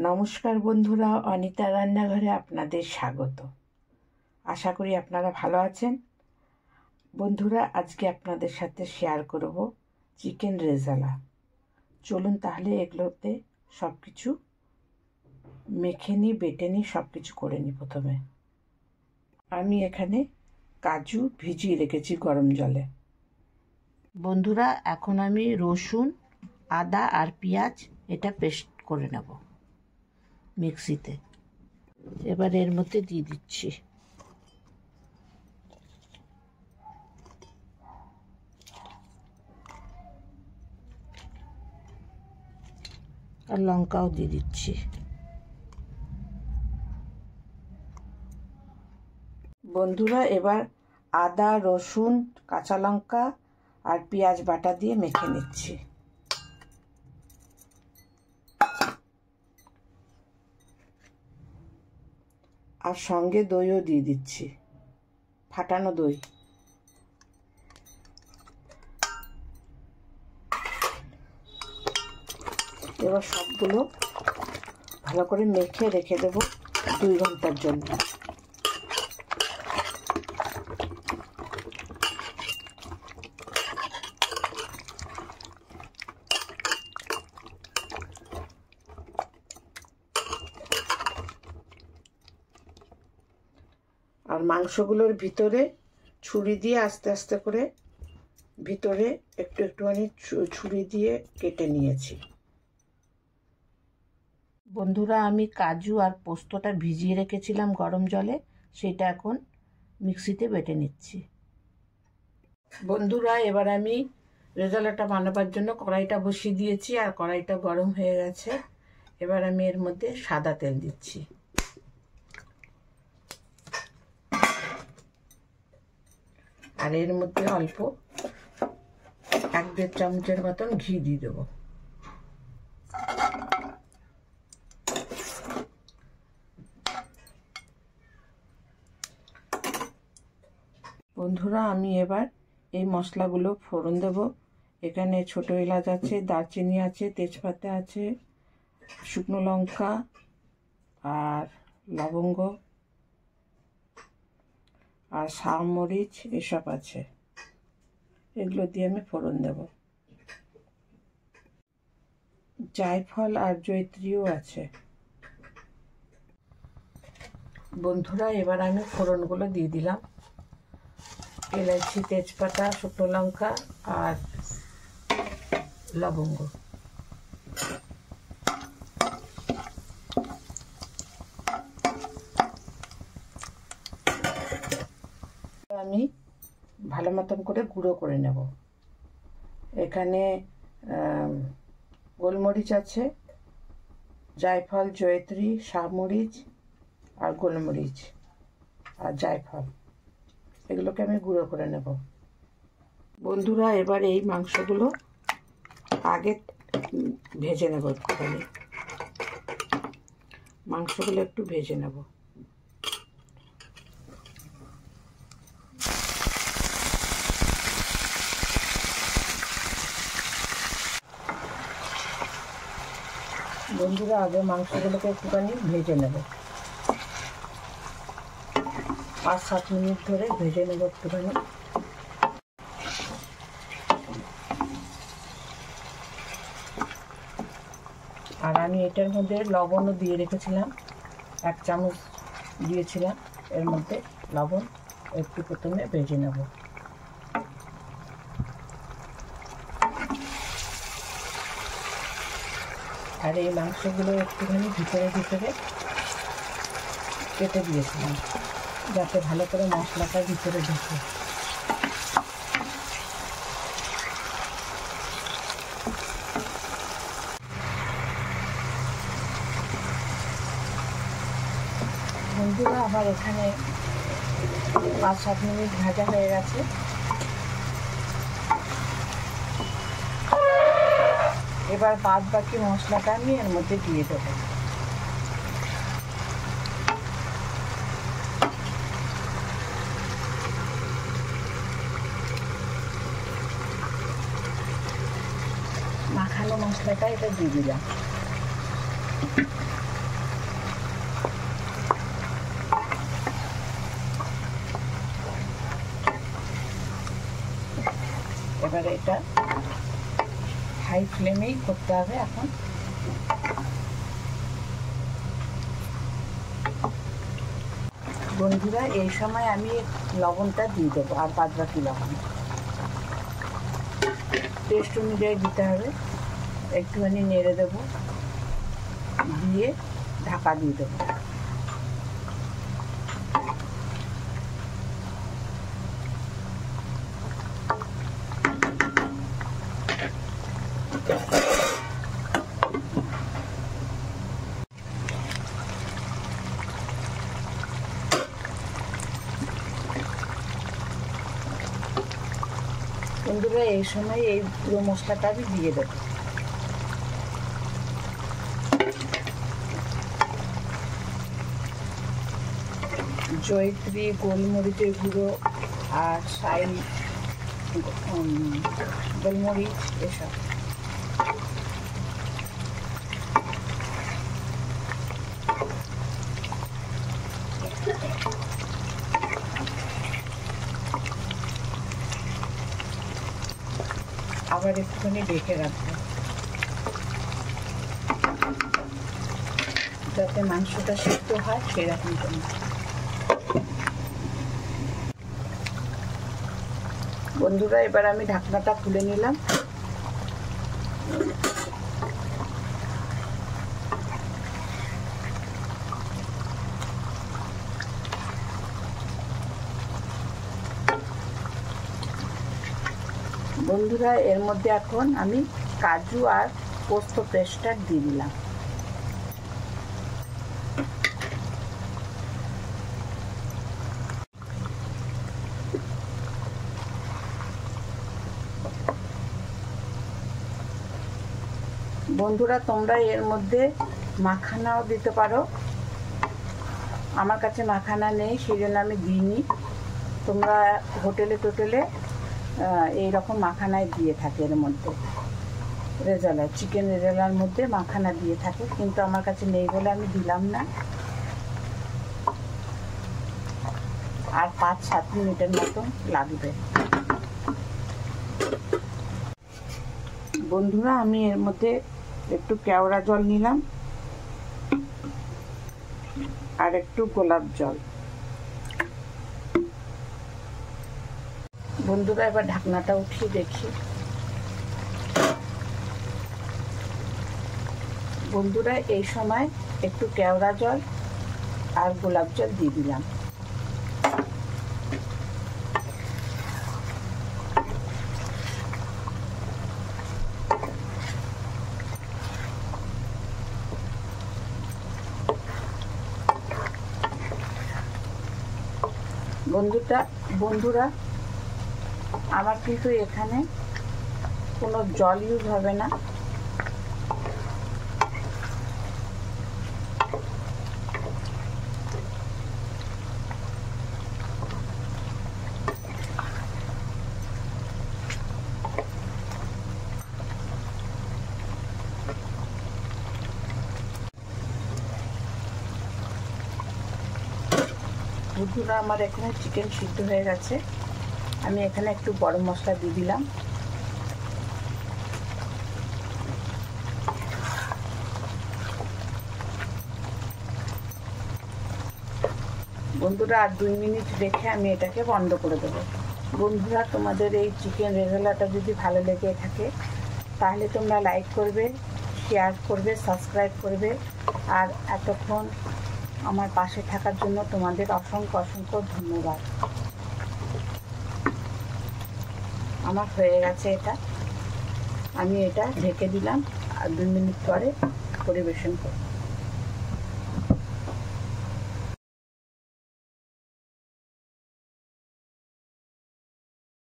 নমস্কার বন্ধুরা, অনিতা রান্নাঘরে আপনাদের স্বাগত। আশা করি আপনারা ভালো আছেন। বন্ধুরা, আজকে আপনাদের সাথে শেয়ার করব চিকেন রেজালা। চলুন তাহলে এগুলোতে সব কিছু মেখে নিই, বেটে নিই, সব কিছু করে নিই। প্রথমে আমি এখানে কাজু ভিজিয়ে রেখেছি গরম জলে। বন্ধুরা, এখন আমি রসুন, আদা আর পেঁয়াজ এটা পেস্ট করে নেব মিক্সিতে। এবার এর মধ্যে দিয়ে দিচ্ছি আর লঙ্কাও দিয়ে দিচ্ছি। বন্ধুরা, এবার আদা, রসুন, কাঁচা লঙ্কা আর পেঁয়াজ বাটা দিয়ে মেখে নিচ্ছি। আর সঙ্গে দইও দিয়ে দিচ্ছি, ফাটানো দই। এবার সবগুলো ভালো করে মেখে রেখে দেবো 2 ঘন্টার জন্য। আর মাংসগুলোর ভিতরে ছুরি দিয়ে আস্তে আস্তে করে ভিতরে একটুখানি ছুরি দিয়ে কেটে নিয়েছি। বন্ধুরা, আমি কাজু আর পোস্তটা ভিজিয়ে রেখেছিলাম গরম জলে, সেটা এখন মিক্সিতে বেটে নিচ্ছি। বন্ধুরা, এবার আমি রেজালাটা বানাবার জন্য কড়াইটা বসিয়ে দিয়েছি আর কড়াইটা গরম হয়ে গেছে। এবার আমি এর মধ্যে সাদা তেল দিচ্ছি। আর এর মধ্যে অল্প 1-1.5 চামচের মতন ঘি দিয়ে দেবো। বন্ধুরা, আমি এবার এই মশলাগুলো ফোড়ন দেব। এখানে ছোট এলাচ আছে, দারচিনি আছে, তেজপাতা আছে, শুকনো লঙ্কা আর লবঙ্গ আর শালমরিচ এসব আছে। এগুলো দিয়ে আমি ফোড়ন দেব। জায়ফল আর জয়িত্রীও আছে। বন্ধুরা, এবার আমি ফোড়নগুলো দিয়ে দিলাম। এলাচি, তেজপাতা, শুকনো লঙ্কা আর লবঙ্গ। আমি ভালো মতন করে গুঁড়ো করে নেব। এখানে গোলমরিচ আছে, জায়ফল, জয়িত্রী, শাহমরিচ আর গোলমরিচ আর জায়ফল, এগুলোকে আমি গুঁড়ো করে নেব। বন্ধুরা, এবার এই মাংসগুলো আগে ভেজে নেব। একটুখানি মাংসগুলো একটু ভেজে নেব। বন্ধুরা, আগে মাংসগুলোকে একটুখানি ভেজে নেব। 5-7 মিনিট ধরে ভেজে নেব একটুখানি। আর আমি এটার মধ্যে লবণও দিয়ে রেখেছিলাম, 1 চামচ দিয়েছিলাম এর মধ্যে লবণ। একটু প্রথমে ভেজে নেব। আর এই মাংসগুলো একটুখানি ভিতরে ভিতরে কেটে দিয়েছিলাম যাতে ভালো করে মশলাটা ভিতরে ঢোকে। বন্ধুরা, আবার এখানে 5-7 মিনিট ভাজা হয়ে গেছে। এবার বাদ বাকি মশলাটা আমি এর মধ্যে দিয়ে দেবো। মাখানো মশলাটা এটা দিয়ে দিলাম। এবার এটা হাই ফ্লেমেই করতে হবে এখন। বন্ধুরা এই সময় আমি লবণটা দিয়ে দেবো, আর বাদ বাকি লবণ টেস্ট অনুযায়ী দিতে হবে। একটুখানি নেড়ে দেবো, দিয়ে ঢাকা দিয়ে দেবো। বন্ধুরা এই সময় এই পুরো মশলাটা আমি দিয়ে দেবো। জয়িত্রী, গোলমরিচের গুঁড়ো আর সাই গোলমরিচ এসব। আবার একটুখানি ঢেকে রাখবো যাতে মাংসটা সিদ্ধ হয় সেরকম জন্য। বন্ধুরা এবার আমি ঢাকনাটা খুলে নিলাম। বন্ধুরা এর মধ্যে এখন আমি কাজু আর পোস্ত পেস্টটা দিয়ে দিলাম। বন্ধুরা তোমরা এর মধ্যে মাখানাও দিতে পারো, আমার কাছে মাখানা নেই সেই জন্য আমি দিইনি। তোমরা হোটেলে টোটেলে এইরকম মাখানায় দিয়ে থাকে, এর মধ্যে রেজালা চিকেন রেজালার মধ্যে মাখানা দিয়ে থাকে, কিন্তু আমার কাছে নেই বলে আমি দিলাম না। আর 5-7 মিনিটের মতো লাগবে। বন্ধুরা আমি এর মধ্যে একটু কেওড়া জল নিলাম আর একটু গোলাপ জল। বন্ধুরা এবার ঢাকনাটা উঠিয়ে দেখি। বন্ধুরা এই সময় একটু কেওড়া জল আর গোলাপ জল দিয়ে দিলাম। বন্ধুরা আমার কিন্তু এখানে কোনো জল ইউজ হবে না। বন্ধুরা আমার এখানে চিকেন সিদ্ধ হয়ে গেছে। আমি এখানে একটু গরম মশলা দিয়ে দিলাম। বন্ধুরা আর 2 মিনিট রেখে আমি এটাকে বন্ধ করে দেবো। বন্ধুরা তোমাদের এই চিকেন রেজালাটা যদি ভালো লেগে থাকে তাহলে তোমরা লাইক করবে, শেয়ার করবে, সাবস্ক্রাইব করবে। আর এতক্ষণ আমার পাশে থাকার জন্য তোমাদের অসংখ্য অসংখ্য ধন্যবাদ। আমার হয়ে গেছে এটা, আমি এটা ঢেকে দিলাম আর 2 মিনিট পরে পরিবেশন করব।